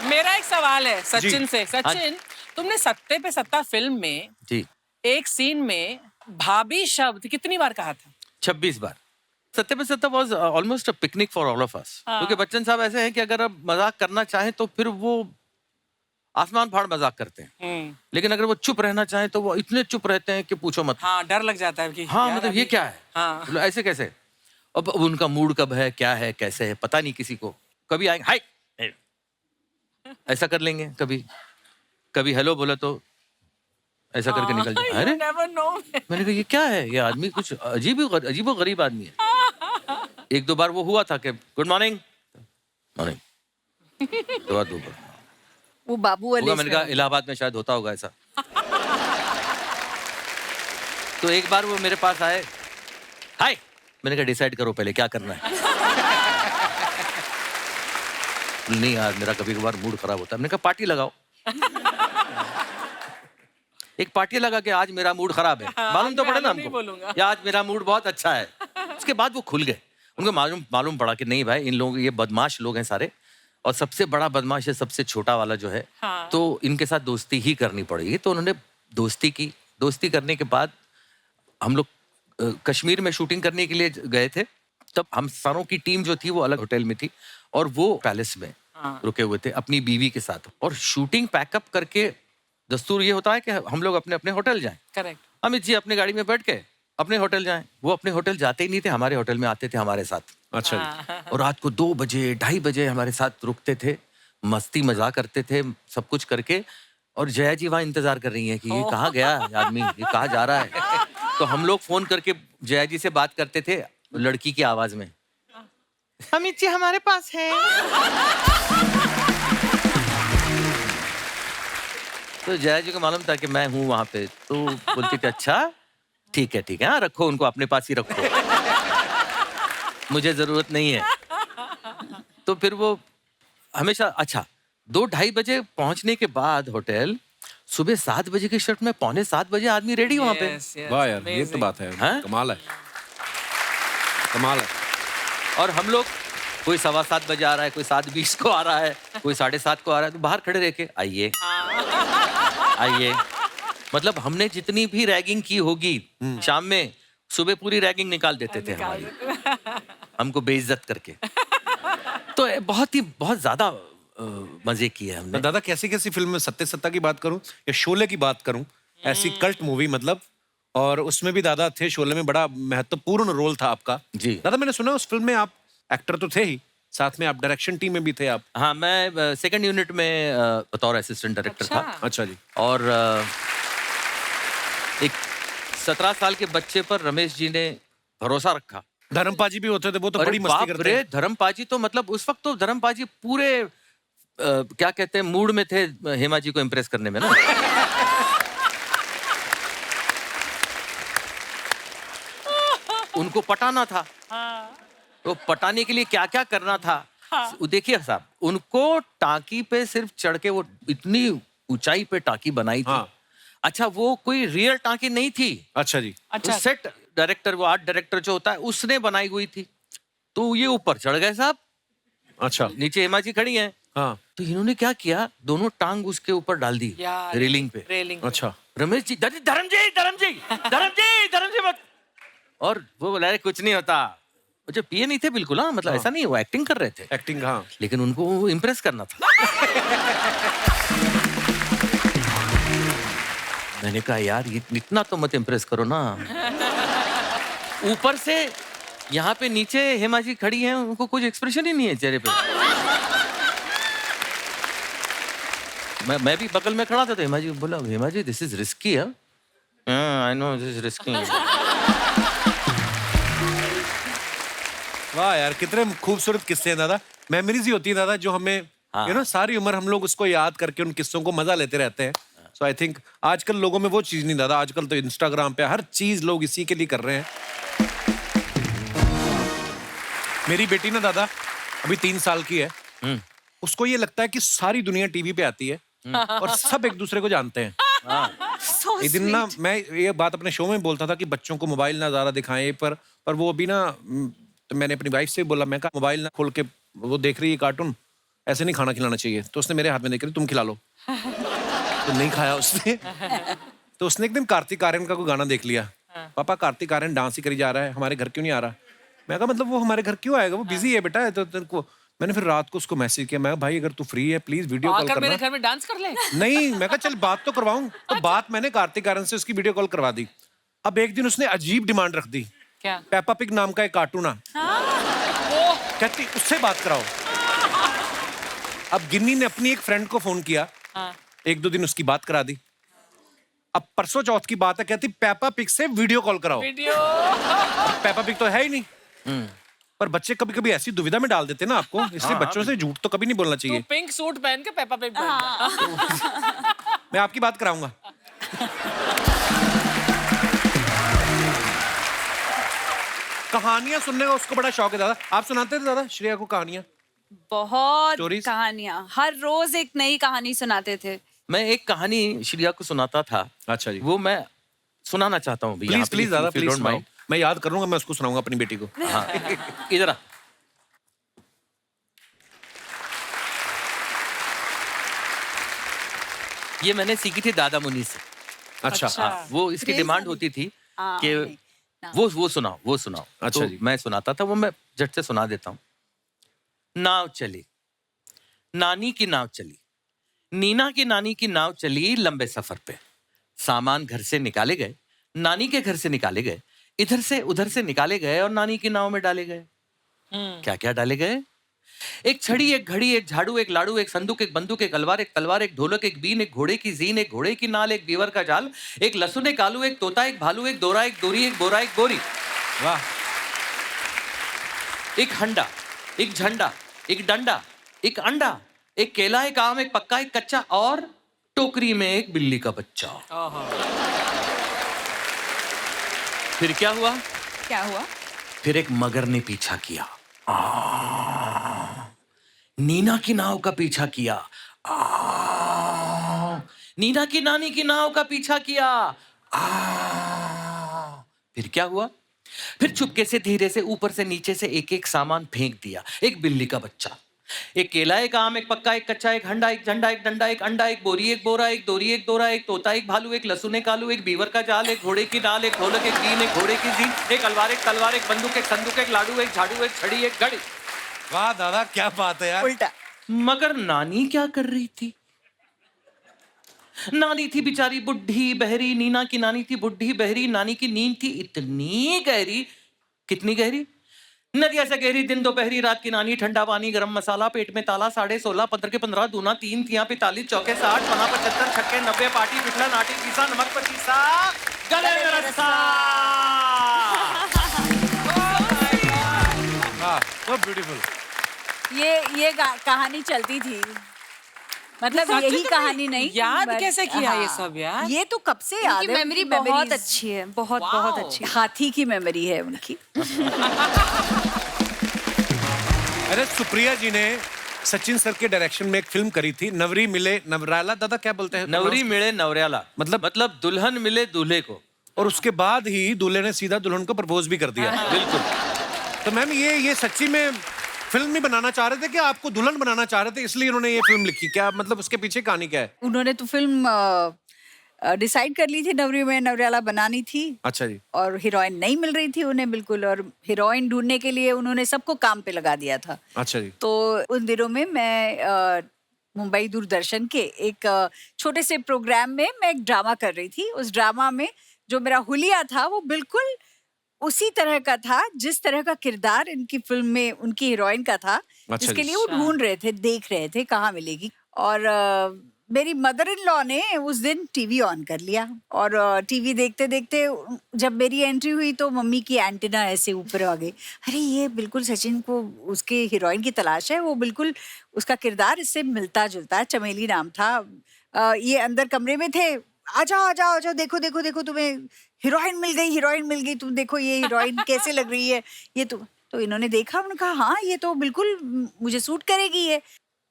मेरा एक सवाल है सचिन से। सचिन, तुमने सत्ते पे सत्ता फिल्म में जी एक सीन में भाभी शब्द कितनी बार कहा था? 26 बार। सत्ते पे सत्ता was almost a picnic for all of us, क्योंकि बच्चन साहब ऐसे हैं कि अगर आप मजाक करना चाहें तो फिर वो आसमान फाड़ मजाक करते हैं, लेकिन अगर वो चुप रहना चाहें तो वो इतने चुप रहते हैं कि पूछो मत। हाँ, डर लग जाता है कि हाँ यार मतलब ये अभी- क्या है, हाँ। मतलब ऐसे कैसे। अब उनका मूड कब है, क्या है, कैसे है, पता नहीं किसी को। कभी आएंगे हाय ऐसा कर लेंगे, कभी कभी हेलो बोला तो ऐसा करके निकल जाए। You अरे never know. मैंने कहा ये क्या है, ये आदमी कुछ अजीब व गरीब आदमी है। एक दो बार वो हुआ था कि गुड मॉर्निंग मॉर्निंग, दो बार वो बाबू वाले होगा। मैंने कहा इलाहाबाद में शायद होता होगा ऐसा। तो एक बार वो मेरे पास आए, हाय, मैंने कहा डिसाइड करो पहले क्या करना है। नहीं यार मेरा कभी कभार मूड खराब होता है। मैंने कहा पार्टी लगाओ। एक पार्टी लगा के आज मेरा मूड खराब है, मालूम तो पड़े ना नहीं हमको, बोलूंगा। या आज मेरा मूड बहुत अच्छा है। उसके बाद वो खुल गए, उनको मालूम पड़ा कि नहीं भाई इन लोगों ये बदमाश लोग हैं सारे, और सबसे बड़ा बदमाश है सबसे छोटा वाला जो है। हाँ। तो इनके साथ दोस्ती ही करनी पड़ेगी। तो उन्होंने दोस्ती की। दोस्ती करने के बाद हम लोग कश्मीर में शूटिंग करने के लिए गए थे। तब हम सारों की टीम जो थी वो अलग होटल में थी और वो पैलेस में रुके हुए थे अपनी बीवी के साथ। और शूटिंग पैकअप करके दस्तूर ये होता है कि हम लोग अपने अपने होटल जाएं। करेक्ट। अमित जी अपनी गाड़ी में बैठ के अपने होटल जाएं। वो अपने होटल जाते ही नहीं थे, हमारे होटल में आते थे हमारे साथ। अच्छा जी। और रात को 2 बजे 2:30 बजे हमारे साथ रुकते थे, मस्ती मजाक करते थे, सब कुछ करके। और जया जी वहाँ इंतजार कर रही हैं कि ये कहाँ गया आदमी, ये कहाँ जा रहा है। तो हम लोग फोन करके जया जी से बात करते थे लड़की की आवाज में, अमित जी हमारे पास है। तो जया जी को मालूम था कि मैं हूँ वहां पे, तो बोलती थी अच्छा ठीक है हाँ रखो उनको अपने पास ही रखो, मुझे जरूरत नहीं है। तो फिर वो हमेशा अच्छा 2-2:30 बजे पहुंचने के बाद होटल, सुबह 7 बजे की शिफ्ट में 6:45 बजे आदमी रेडी वहां पे। Yes, yes, वाह यार ये तो amazing. बात है, हैं? कमाल है, कमाल है। और हम लोग कोई 7:15 बजे आ रहा है, कोई 7:20 को आ रहा है, कोई 7:30 को आ रहा है, तो बाहर खड़े रह के आइए आइए। मतलब हमने जितनी भी रैगिंग की होगी शाम में, सुबह पूरी रैगिंग निकाल देते थे हमारी, हमको बेइज्जत करके। तो बहुत ज्यादा मजे किए हमने। दादा कैसी कैसी फिल्म में, सत्ते सत्ता की बात करूं या शोले की बात करूं, ऐसी कल्ट मूवी मतलब, और उसमें भी दादा थे। शोले में बड़ा महत्वपूर्ण रोल था आपका जी। दादा। मैंने सुना उस फिल्म में आप एक्टर तो थे ही, साथ में आप डायरेक्शन टीम में भी थे आप। हाँ मैं सेकंड यूनिट में बतौर असिस्टेंट डायरेक्टर था। अच्छा जी। और एक 17 साल के बच्चे पर रमेश जी ने भरोसा रखा। धर्मपाजी भी होते थे, वो तो अरे बड़ी मस्ती बाप करते रे, हैं। धर्मपाजी तो मतलब उस वक्त तो धर्मपाजी पूरे क्या कहते हैं मूड में थे हेमा जी को इम्प्रेस करने में ना। उनको पटाना था। तो पटाने के लिए क्या क्या करना था। देखिए साहब, उनको टाकी पे सिर्फ चढ़ के, वो इतनी ऊंचाई पे टाकी बनाई थी। हाँ। अच्छा वो कोई रियल टाकी नहीं थी। अच्छा जी। अच्छा। सेट डायरेक्टर, वो आर्ट डायरेक्टर जो होता है उसने बनाई हुई थी। तो ये ऊपर चढ़ गए साहब, अच्छा। नीचे हेमा जी खड़ी हैं। हाँ। तो इन्होंने क्या किया, दोनों टांग उसके ऊपर डाल दी यार, रेलिंग पे। रेलिंग। अच्छा। रमेश जी धर्म जी मत। और वो बोला अरे कुछ नहीं होता। वो जो पिए नहीं थे बिल्कुल, हाँ मतलब ऐसा नहीं, वो एक्टिंग कर रहे थे। एक्टिंग, हाँ। लेकिन उनको इम्प्रेस करना था। मैंने कहा यार इतना तो मत इम्प्रेस करो ना। ऊपर से यहाँ पे नीचे हेमा जी खड़ी हैं, उनको कुछ एक्सप्रेशन ही नहीं है चेहरे पे। मैं भी बगल में खड़ा था, तो हेमा जी बोला, Hema ji this is risky है। I know this is risky. वाह यार कितने खूबसूरत किस्से हैं दादा। मेमोरीज ही होती है दादा जो हमें यू नो सारी उम्र हम लोग उसको याद करके उन किस्सों को मजा लेते रहते हैं। सो आई थिंक आजकल लोगों में वो चीज नहीं दादा। आजकल तो इंस्टाग्राम पे हर चीज लोग इसी के लिए कर रहे हैं। मेरी बेटी ना दादा अभी 3 साल की है। उसको ये लगता है कि सारी दुनिया टीवी पे आती है और सब एक दूसरे को जानते हैं। एक दिन ना मैं ये बात अपने शो में बोलता था कि बच्चों को मोबाइल ना ज्यादा दिखाएं, पर वो अभी ना, तो मैंने अपनी वाइफ से बोला, मैं कहा मोबाइल ना खोल के, वो देख रही है कार्टून, ऐसे नहीं खाना खिलाना चाहिए। तो उसने मेरे हाथ में देकर तुम खिला लो। तो नहीं खाया उसने। तो उसने एक दिन कार्तिक आर्यन का कोई गाना देख लिया। पापा कार्तिक आर्यन डांस ही करी जा रहा है, हमारे घर क्यों नहीं आ रहा? मैं कहा मतलब वो हमारे घर क्यों आएगा, वो बिजी है बेटा। तो तेरे को मैंने फिर रात को उसको मैसेज किया, मैं भाई अगर तू फ्री है प्लीज वीडियो कॉल करना। मेरे घर में डांस कर ले। नहीं, मैं कहा चल बात तो करवाऊं। तो बात मैंने कार्तिक आर्यन से उसकी वीडियो कॉल करवा दी। अब एक दिन उसने अजीब डिमांड रख दी। क्या? पेपा पिग नाम का एक कार्टून है, कहती उससे बात कराओ। अब गिन्नी ने अपनी एक फ्रेंड को फोन किया, एक दो दिन उसकी बात करा दी। अब परसों चौथ की बात है, कहती पेपा पिग से वीडियो कॉल कराओ। पेपा पिग तो है ही नहीं। पर बच्चे कभी कभी ऐसी दुविधा में डाल देते ना आपको, इसलिए बच्चों से झूठ तो कभी नहीं बोलना चाहिए। तू पिंक सूट पहन के पेपा पिग बन। मैं आपकी बात कराऊंगा। कहानियां सुनने का उसको बड़ा शौक है दादा। आप सुनाते थे दादा श्रेया को कहानियां? बहुत Stories? कहानियां, हर रोज एक नई कहानी सुनाते थे। मैं एक कहानी श्रेया को सुनाता था। अच्छा जी, वो मैं सुनाना चाहता हूँ। प्लीज प्लीज दादा प्लीज। मैं याद कर लूंगा, मैं उसको सुनाऊंगा अपनी बेटी को। हाँ, इधर आ। ये मैंने सीखी थी दादा मुनि से। अच्छा, हाँ, वो इसकी डिमांड होती थी कि वो सुनाओ वो सुनाओ। अच्छा तो जी। मैं सुनाता था, वो मैं झट से सुना देता हूँ। नाव चली, नानी की नाव चली, नीना की नानी की नाव चली लंबे सफर पे। सामान घर से निकाले गए, नानी के घर से निकाले गए, इधर से उधर से निकाले गए और नानी की नाव में डाले गए। क्या क्या डाले गए? एक छड़ी, एक घड़ी, एक झाड़ू, एक लाड़ू, एक संदूक, एक बंदूक, एक तलवार, एक तलवार, एक ढोलक, एक बीन, एक घोड़े की जीन, एक घोड़े की नाल, एक बीवर का जाल, एक लहसुन, एक आलू, एक तोता, एक भालू, एक दोरा, एक दोरी, एक बोरा, एक बोरी। वाह। एक हंडा, एक झंडा, एक डंडा, एक अंडा, एक केला, एक आम, एक पक्का, एक कच्चा और टोकरी में एक बिल्ली का बच्चा। फिर क्या हुआ? क्या हुआ? फिर एक मगर ने पीछा किया। नीना की नाव का पीछा किया। नीना की नानी की नाव का पीछा किया। फिर क्या हुआ? फिर चुपके से धीरे से ऊपर से नीचे से एक एक सामान फेंक दिया। एक बिल्ली का बच्चा, एक केला, एक आम, एक पक्का, एक कच्चा, एक हंडा, एक झंडा, एक डंडा, एक अंडा, एक बोरी, एक बोरा, एक दोरी, एक दोरा, एक तोता, एक भालू, एक लहसुन, एक आलू, एक बीवर का जाल, एक घोड़े की नाल, एक ढोलक, एक बीन, एक घोड़े की जीन, एक अलवार, एक तलवार, एक बंदूक, एक संदूक, एक लाडू, एक झाड़ू, एक छड़ी, एक घड़ी। वाह दादा क्या बात है यार। उल्टा। मगर नानी क्या कर रही थी? नानी थी बेचारी बुढ़ी बहरी। नीना की नानी थी बुढ़ी बहरी। नानी की नींद थी इतनी गहरी। कितनी गहरी? नदिया से गहरी, दिन दोपहरी, रात की नानी, ठंडा पानी, गरम मसाला, पेट में ताला, 16.5, 15 के 15, दूना 3, तिया 45, चौके 60, पना 75, छक्के 90, पाटी पिछला, नाटी पीसा, नमक पचीसा, गले में रस्सा। हाँ, so beautiful। ये कहानी चलती थी, मतलब सच यही में कहानी नहीं। याद but- कैसे किया ये हाँ, सब यार? ये तो कब से याद है। मेमोरी बहुत अच्छी है, बहुत बहुत अच्छी। हाथी की मेमोरी है उनकी। अरे सुप्रिया जी ने सचिन सर के डायरेक्शन में एक फिल्म करी थी, नवरी मिले नवराला। दादा क्या बोलते हैं? नवरी मिले नवरयाला, मतलब दुल्हन मिले दूल्हे को। और उसके बाद ही दूल्हे ने सीधा दुल्हन को प्रपोज भी कर दिया। बिल्कुल। तो मैम ये सच्ची में फिल्म नहीं बनाना चाह रहे थे कि आपको दुल्हन बनाना चाह रहे थे, इसलिए उन्होंने ये फिल्म लिखी? क्या मतलब उसके पीछे कहानी क्या है? उन्होंने तो फिल्म डिसाइड कर ली थी, नवरी में नवरयाला बनानी थी। अच्छा जी। और हीरोइन नहीं मिल रही थी उन्हें बिल्कुल, और हीरोइन ढूंढने के लिए उन्होंने सबको काम पे लगा दिया था। अच्छा जी। तो उन दिनों में मैं मुंबई दूरदर्शन के एक छोटे से प्रोग्राम में मैं एक ड्रामा कर रही थी। उस ड्रामा में जो मेरा हुलिया था वो बिल्कुल उसी तरह का था जिस तरह का किरदार इनकी फिल्म में उनकी हीरोइन का था, जिसके लिए वो ढूंढ रहे थे, देख रहे थे कहाँ मिलेगी। और मेरी मदर इन लॉ ने उस दिन टीवी ऑन कर लिया, और टीवी देखते देखते जब मेरी एंट्री हुई तो मम्मी की एंटीना ऐसे ऊपर आ गई। अरे ये बिल्कुल सचिन को उसके हीरोइन की तलाश है, वो बिल्कुल उसका किरदार इससे मिलता जुलता है। चमेली नाम था। ये अंदर कमरे में थे, आ जाओ देखो देखो देखो, तुम्हें हीरोइन मिल गई, तुम देखो ये हीरोइन कैसे लग रही है ये। तो इन्होंने देखा, उन्होंने कहा हाँ ये तो बिल्कुल मुझे सूट करेगी ये।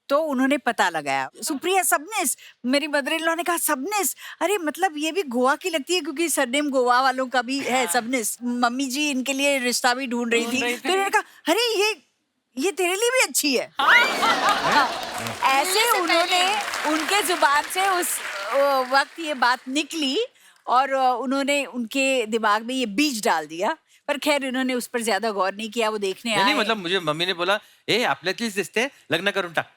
तो उन्होंने पता लगाया, सुप्रिया सबनिस। मेरी मदर इन लॉ ने कहा सबनिस, अरे मतलब ये भी गोवा की लगती है क्योंकि सरनेम गोवा वालों का भी है सबनिस। मम्मी जी इनके लिए रिश्ता भी ढूंढ रही थी। तो उन्होंने कहा अरे ये तेरे लिए भी अच्छी है। ऐसे उन्होंने उनके जुबान से उस वक्त ये बात निकली और उन्होंने उनके दिमाग में ये बीज डाल दिया। पर खैर उन्होंने उस पर ज्यादा गौर नहीं किया, वो देखने आए। नहीं मतलब मुझे मम्मी ने बोला ए आपल्यातलीच दिसते लग्न करून टाक।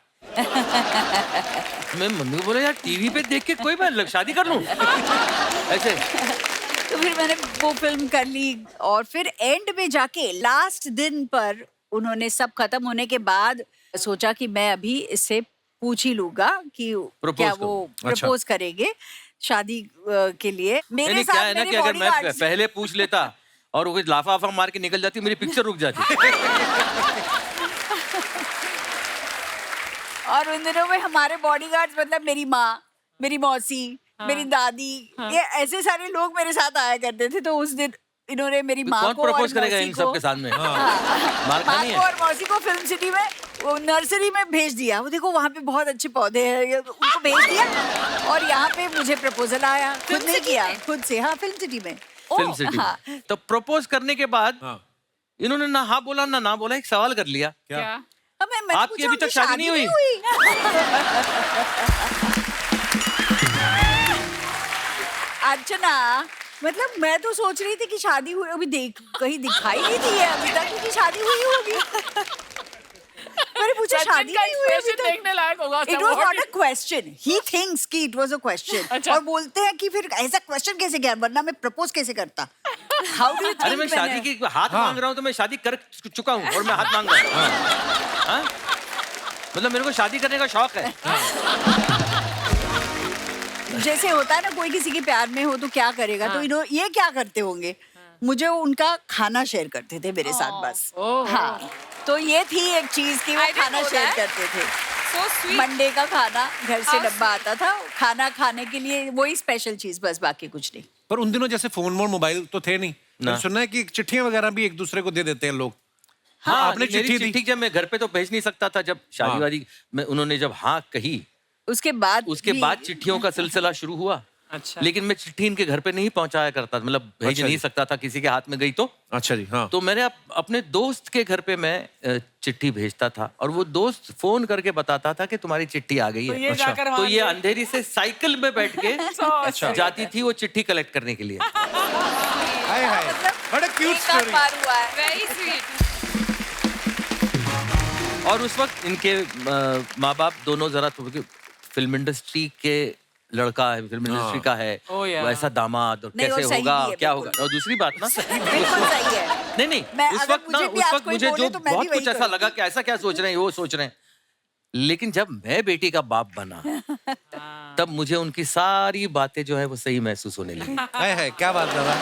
मैं मम्मी को बोला यार टीवी पे देख के कोई मैं शादी कर लूं ऐसे। तो फिर मैंने वो फिल्म कर ली और फिर एंड में जाके लास्ट दिन पर उन्होंने सब खत्म होने के बाद सोचा कि मैं अभी इससे पूछ ही लूंगा कि क्या वो प्रपोज करेंगे शादी के लिए। मेरे नहीं, क्या साथ है ना मेरे कि अगर मैं bodyguards- पहले पूछ लेता और वो कुछ लाफा वाफा मार के निकल जाती मेरी पिक्चर रुक जाती। और उन दिनों में हमारे बॉडीगार्ड्स मतलब मेरी माँ, मेरी मौसी, मेरी दादी, ये ऐसे सारे लोग मेरे साथ आया करते थे। तो उस दिन इन्होंने मेरी माँ कौन को और प्रपोज करेगा मौसी इन को, सब के सामने? मार माँ खानी को है। और मौसी को फिल्म सिटी में वो नर्सरी में भेज दिया। वो देखो वहाँ पे बहुत अच्छे पौधे हैं, उनको भेज दिया और यहाँ पे मुझे प्रपोजल आया। खुद नहीं किया, खुद से। हाँ, फिल्म सिटी में। फिल्म सिटी हाँ। में। तो प्रपोज करने के बाद इन्होंने ना हाँ बोला ना बोला, एक सवाल कर लिया। क्या? अब मैंने आपकी पूछा, अभी तक उनकी शादी नहीं हुई? अर्चना, मतलब मैं तो सोच रही थी कि शादी हुई, अभी देख कहीं दिखाई नहीं दी है अभी तक कि शादी हुई होगी। मैंने पूछा सचिन शादी का नहीं हुई अभी expression तक। देखने लायक होगा। It was not a question. He thinks कि it was a question. अच्छा। और बोलते हैं कि फिर ऐसा क्वेश्चन कैसे किया, वरना मैं प्रपोज कैसे करता? How do you think? अरे मैं शादी की हाथ मांग रहा हूँ तो मैं शादी कर चुका हूँ और मैं हाथ मांग रहा हूँ। हाँ? मतलब मेरे को शादी करने का शौक है। जैसे होता है ना कोई किसी के प्यार में हो तो क्या करेगा, तो ये क्या करते होंगे? मुझे उनका खाना शेयर करते थे मेरे साथ बस। हाँ, तो ये थी एक चीज कि वो I didn't खाना know शेयर that. करते थे। So sweet. मंडे का खाना घर से How डब्बा आता था, खाना खाने के लिए वही स्पेशल चीज, बस बाकी कुछ नहीं। पर उन दिनों जैसे फोन वोन मोबाइल तो थे नहीं। ना। मैंने सुना है कि चिट्ठियां वगैरह भी एक दूसरे को दे देते हैं लोग। हाँ, आपने मेरी चिट्ठी दी? चिट्ठी जब मैं घर पे तो भेज नहीं सकता था, जब शादी वादी में उन्होंने जब हाँ कही उसके बाद चिट्ठियों का सिलसिला शुरू हुआ। अच्छा। लेकिन मैं चिट्ठी इनके घर पे नहीं पहुंचाया करता, मतलब भेज अच्छा नहीं जी। सकता था, किसी के हाथ में गई तो। अच्छा जी, हाँ। तो मैंने अपने दोस्त के घर पे मैं चिट्ठी भेजता था और वो दोस्त फोन करके बताता था कि तुम्हारी चिट्ठी आ गई तो है। ये जाकर तो ये अंधेरी से साइकिल में बैठ के अच्छा। जाती थी वो चिट्ठी कलेक्ट करने के लिए। हाय हाय, बड़ा क्यूट स्टोरी। हुआ है। Very sweet. और उस वक्त इनके माँ बाप दोनों जरा फिल्म इंडस्ट्री के लड़का है, फिल्म इंडस्ट्री का है, Oh, yeah. वैसा दामाद और नहीं, कैसे और सही होगा भी है, क्या बिल्कुल। होगा। और दूसरी बात ना बिल्कुल सही है। नहीं मैं उस अगर वक्त ना मुझे भी उस आज वक्त कोई मुझे बोले जो तो मैं भी बहुत वही कुछ ऐसा करूंगी। लगा कि ऐसा क्या सोच रहे हैं वो सोच रहे हैं। लेकिन जब मैं बेटी का बाप बना तब मुझे उनकी सारी बातें जो है वो सही महसूस होने लगी। हाय हाय, क्या बात दादा।